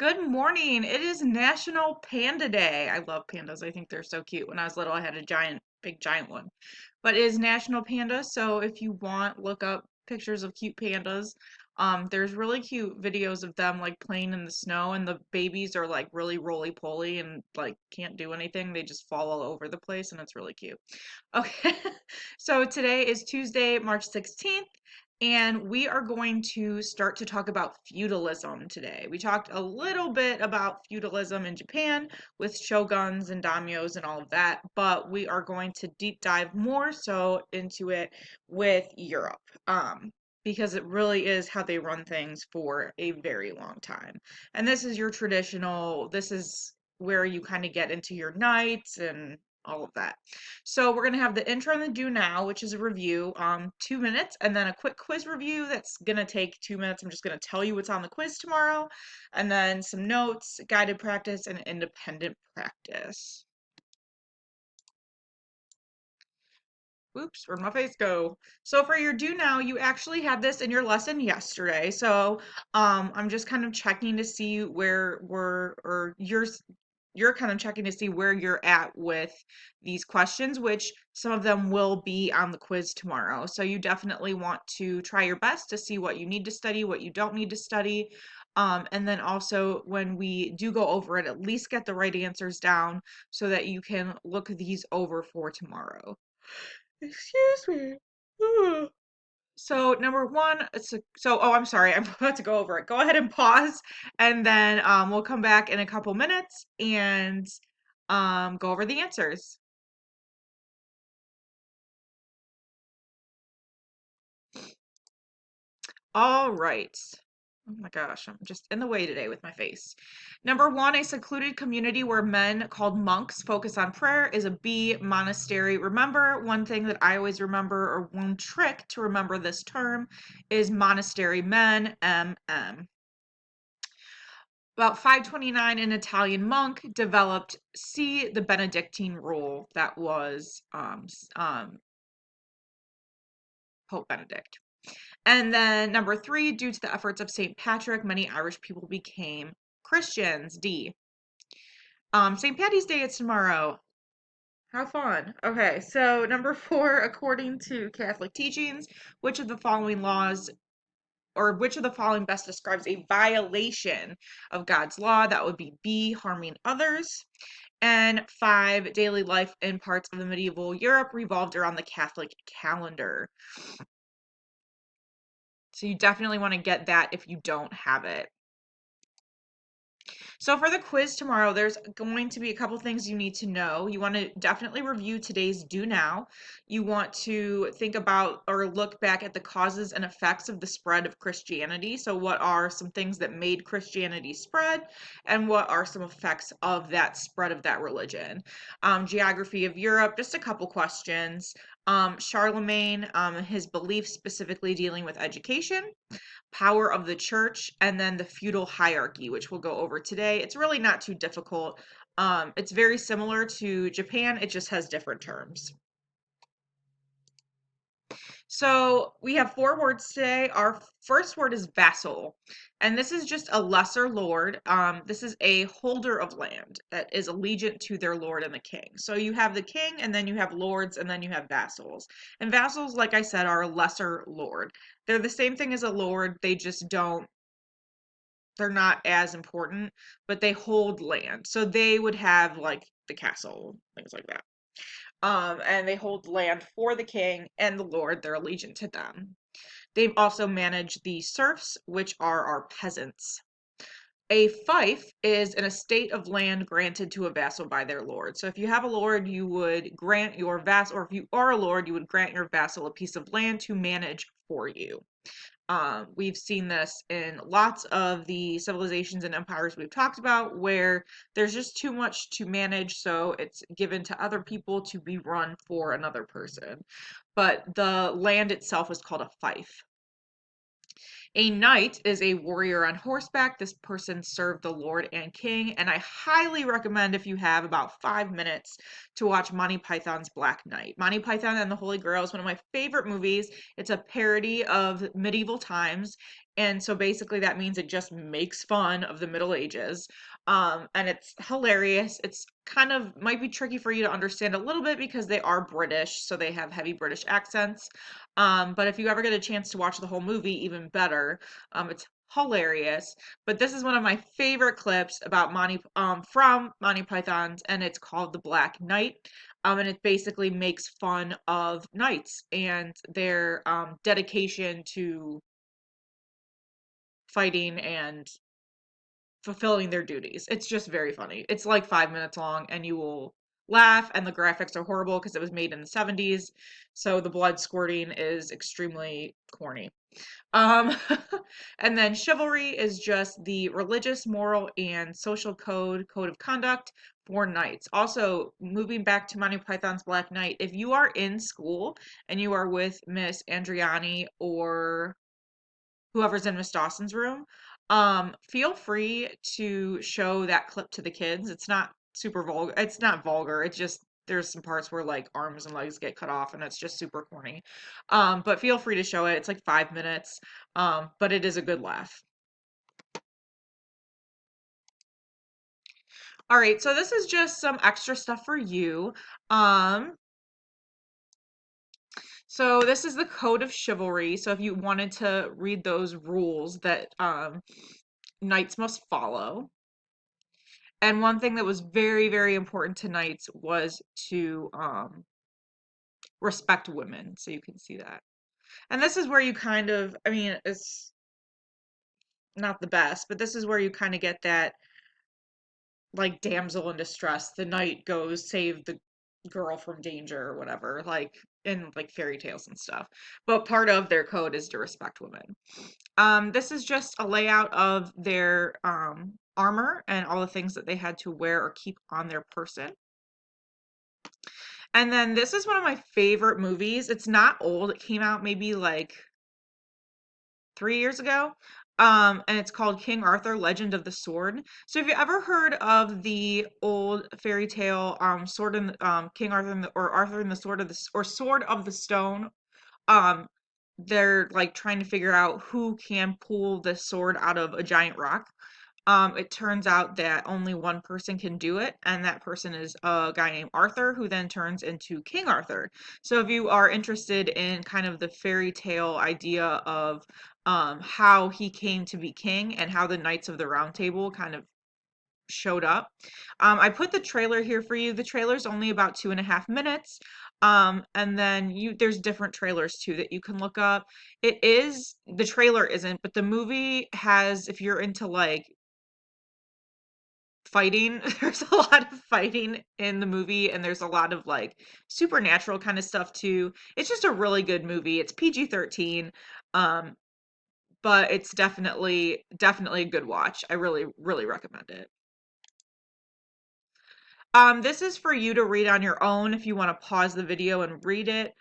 Good morning. It is National Panda Day. I love pandas. I think they're so cute. When I was little, I had a big giant one. But it is National Panda, so if you want, look up pictures of cute pandas. There's really cute videos of them like playing in the snow, and the babies are like really roly-poly and like can't do anything. They just fall all over the place, and it's really cute. Okay, so today is Tuesday, March 16th, and we are going to start to talk about feudalism today. We talked a little bit about feudalism in Japan with shoguns and daimyos and all of that, but we are going to deep dive more so into it with Europe. Because it really is how they run things for a very long time. And this is your traditional, this is where you kind of get into your knights and all of that. So we're going to have the intro and the do now, which is a review, 2 minutes, and then a quick quiz review that's going to take 2 minutes. I'm just going to tell you what's on the quiz tomorrow, and then some notes, guided practice, and independent practice. Oops, where'd my face go? So for your do now, you actually had this in your lesson yesterday. So I'm just kind of checking to see where we're, or you're kind of checking to see where you're at with these questions, which some of them will be on the quiz tomorrow. So you definitely want to try your best to see what you need to study, what you don't need to study. And then also when we do go over it, at least get the right answers down so that you can look these over for tomorrow. Excuse me. So number one, oh, I'm sorry, I'm about to go over it. Go ahead and pause, and then we'll come back in a couple minutes and go over the answers. All right. Oh my gosh, I'm just in the way today with my face. Number one, a secluded community where men called monks focus on prayer is a B, monastery. Remember, one thing that I always remember, or one trick to remember this term, is monastery men, MM. About 529, an Italian monk developed C, the Benedictine rule that was Pope Benedict. And then number three, due to the efforts of St. Patrick, many Irish people became Christians. D. St. Patty's Day is tomorrow. How fun. Okay, so number four, according to Catholic teachings, which of the following laws or which of the following best describes a violation of God's law? That would be B, harming others. And five, daily life in parts of the medieval Europe revolved around the Catholic calendar. So you definitely want to get that if you don't have it. So for the quiz tomorrow, there's going to be a couple things you need to know. You want to definitely review today's do now. You want to think about or look back at the causes and effects of the spread of Christianity. So what are some things that made Christianity spread, and what are some effects of that spread of that religion? Geography of Europe, just a couple questions. Charlemagne, his beliefs specifically dealing with education, power of the church, and then the feudal hierarchy, which we'll go over today. It's really not too difficult. It's very similar to Japan, it just has different terms. So we have four words today. Our first word is vassal, and this is just a lesser lord. This is a holder of land that is allegiant to their lord and the king. So you have the king, and then you have lords, and then you have vassals. And vassals, like I said, are a lesser lord. They're the same thing as a lord, they just don't, they're not as important, but they hold land. So they would have like the castle, things like that. And they hold land for the king and the lord. They're allegiant to them. They've also managed the serfs, which are our peasants. A fief is an estate of land granted to a vassal by their lord. So if you have a lord, you would grant your vassal, or if you are a lord, you would grant your vassal a piece of land to manage for you. We've seen this in lots of the civilizations and empires we've talked about where there's just too much to manage, so it's given to other people to be run for another person. But the land itself is called a fief. A knight is a warrior on horseback. This person served the lord and king, and I highly recommend, if you have about 5 minutes, to watch Monty Python's Black Knight. Monty Python and the Holy Grail is one of my favorite movies. It's a parody of medieval times, And so basically that means it just makes fun of the Middle Ages. And it's hilarious. It's kind of might be tricky for you to understand a little bit because they are British, so they have heavy British accents. But if you ever get a chance to watch the whole movie, even better. It's hilarious. But this is one of my favorite clips about from Monty Python's, and it's called The Black Knight. And it basically makes fun of knights and their dedication to fighting and fulfilling their duties. It's just very funny. It's like 5 minutes long, and you will laugh. And the graphics are horrible because it was made in the 70s, so the blood squirting is extremely corny. Um, and then chivalry is just the religious, moral, and social code of conduct for knights. Also, moving back to Monty Python's Black Knight, if you are in school and you are with Miss Andriani or whoever's in Miss Dawson's room, feel free to show that clip to the kids. It's not super vulgar. It's not vulgar. It's just there's some parts where like arms and legs get cut off and it's just super corny. But feel free to show it. It's like 5 minutes. But it is a good laugh. All right, so this is just some extra stuff for you. Um, so this is the Code of Chivalry. So if you wanted to read those rules that knights must follow. And one thing that was very, very important to knights was to respect women. So you can see that. And this is where you kind of, I mean, it's not the best, but this is where you kind of get that like damsel in distress. The knight goes save the girl from danger or whatever, like in like fairy tales and stuff. But part of their code is to respect women. This is just a layout of their armor and all the things that they had to wear or keep on their person. And then this is one of my favorite movies. It's not old. It came out maybe like 3 years ago. And it's called King Arthur, Legend of the Sword. So have you ever heard of the old fairy tale Sword and King Arthur or Arthur and the Sword of Sword of the Stone? Um, they're like trying to figure out who can pull the sword out of a giant rock. It turns out that only one person can do it, and that person is a guy named Arthur, who then turns into King Arthur. So if you are interested in kind of the fairy tale idea of how he came to be king and how the Knights of the Round Table kind of showed up, I put the trailer here for you. The trailer's only about 2.5 minutes. And then there's different trailers too that you can look up. The trailer isn't, but the movie has, if you're into like fighting. There's a lot of fighting in the movie, and there's a lot of like supernatural kind of stuff too. It's just a really good movie. It's PG-13, um, but it's definitely a good watch. I really, really recommend it. This is for you to read on your own if you want to pause the video and read it,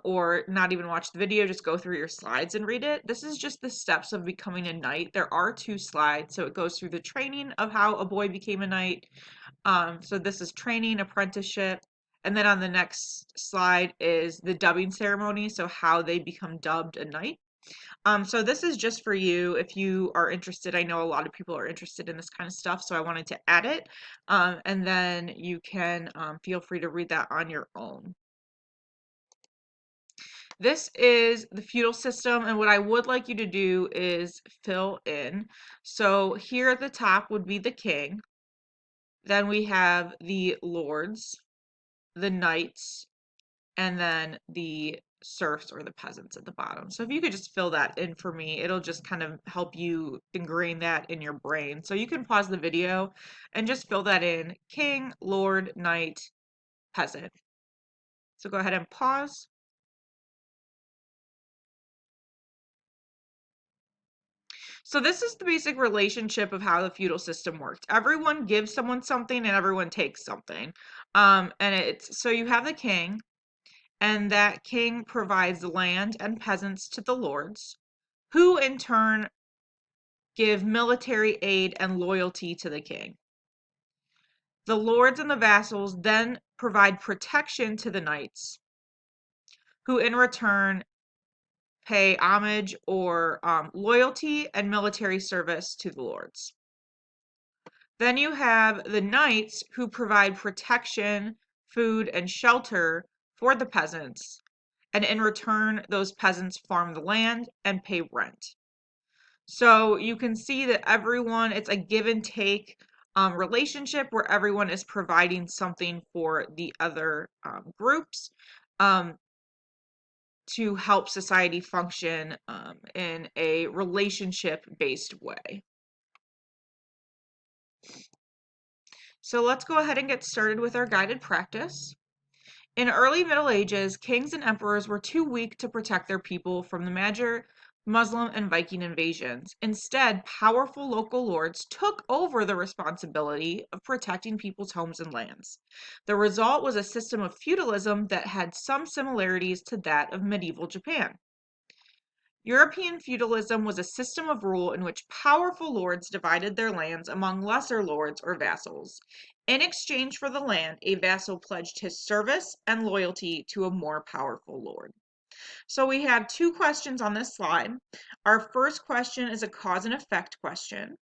or not even watch the video, just go through your slides and read it. This is just the steps of becoming a knight. There are 2 slides, so it goes through the training of how a boy became a knight. So this is training, apprenticeship, and then on the next slide is the dubbing ceremony, so how they become dubbed a knight. So this is just for you if you are interested. I know a lot of people are interested in this kind of stuff, so I wanted to add it. And then you can feel free to read that on your own. This is the feudal system, and what I would like you to do is fill in. So here at the top would be the king. Then we have the lords, the knights, and then the serfs or the peasants at the bottom. So if you could just fill that in for me, it'll just kind of help you ingrain that in your brain. So you can pause the video and just fill that in: king, lord, knight, peasant. So go ahead and pause. So this is the basic relationship of how the feudal system worked. Everyone gives someone something and everyone takes something. And it's so you have the king, and that king provides land and peasants to the lords, who in turn give military aid and loyalty to the king. The lords and the vassals then provide protection to the knights, who in return pay homage or loyalty and military service to the lords. Then you have the knights who provide protection, food, and shelter for the peasants. And in return, those peasants farm the land and pay rent. So you can see that everyone, it's a give and take relationship where everyone is providing something for the other groups um, to help society function in a relationship based way. So let's go ahead and get started with our guided practice. In early Middle Ages, kings and emperors were too weak to protect their people from the Magyar, Muslim, and Viking invasions. Instead, powerful local lords took over the responsibility of protecting people's homes and lands. The result was a system of feudalism that had some similarities to that of medieval Japan. European feudalism was a system of rule in which powerful lords divided their lands among lesser lords or vassals. In exchange for the land, a vassal pledged his service and loyalty to a more powerful lord. So we have two questions on this slide. Our first question is a cause and effect question.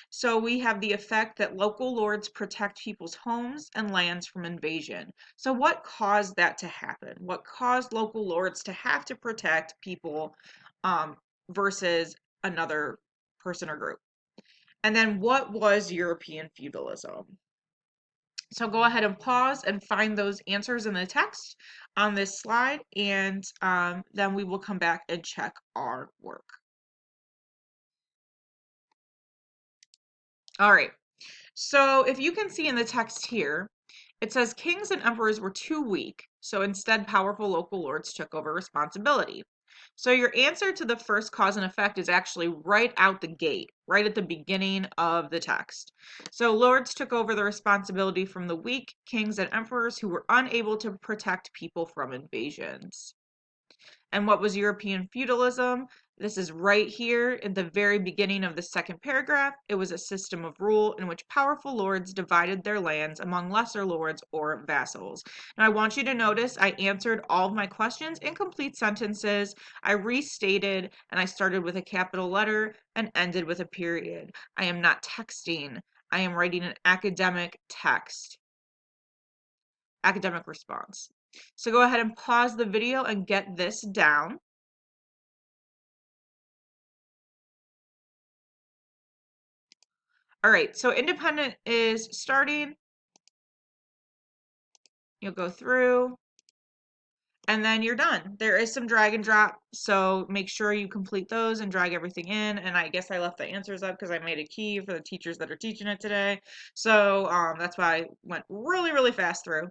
So we have the effect that local lords protect people's homes and lands from invasion. So what caused that to happen? What caused local lords to have to protect people versus another person or group? And then what was European feudalism? So go ahead and pause and find those answers in the text on this slide, and then we will come back and check our work. All right, so if you can see in the text here, it says kings and emperors were too weak, so instead powerful local lords took over responsibility. So your answer to the first cause and effect is actually right out the gate, right at the beginning of the text. So lords took over the responsibility from the weak kings and emperors who were unable to protect people from invasions. And what was European feudalism? This is right here in the very beginning of the second paragraph. It was a system of rule in which powerful lords divided their lands among lesser lords or vassals. Now, I want you to notice I answered all of my questions in complete sentences. I restated and I started with a capital letter and ended with a period. I am not texting. I am writing an academic text, academic response. So go ahead and pause the video and get this down. All right, so independent is starting. You'll go through and then you're done. There is some drag and drop, so make sure you complete those and drag everything in. And I guess I left the answers up because I made a key for the teachers that are teaching it today. So that's why I went really, really fast through.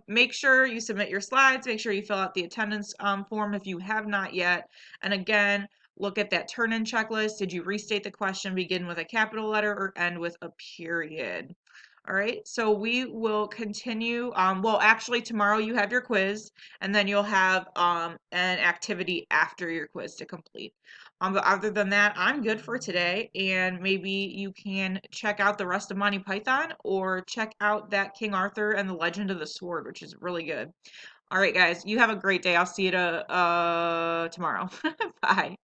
Make sure you submit your slides. Make sure you fill out the attendance form if you have not yet. And again, look at that turn-in checklist. Did you restate the question, begin with a capital letter, or end with a period? All right, so we will continue. Well, actually, tomorrow you have your quiz, and then you'll have an activity after your quiz to complete. But other than that, I'm good for today, and maybe you can check out the rest of Monty Python or check out that King Arthur and the Legend of the Sword, which is really good. All right, guys, you have a great day. I'll see you tomorrow. Bye.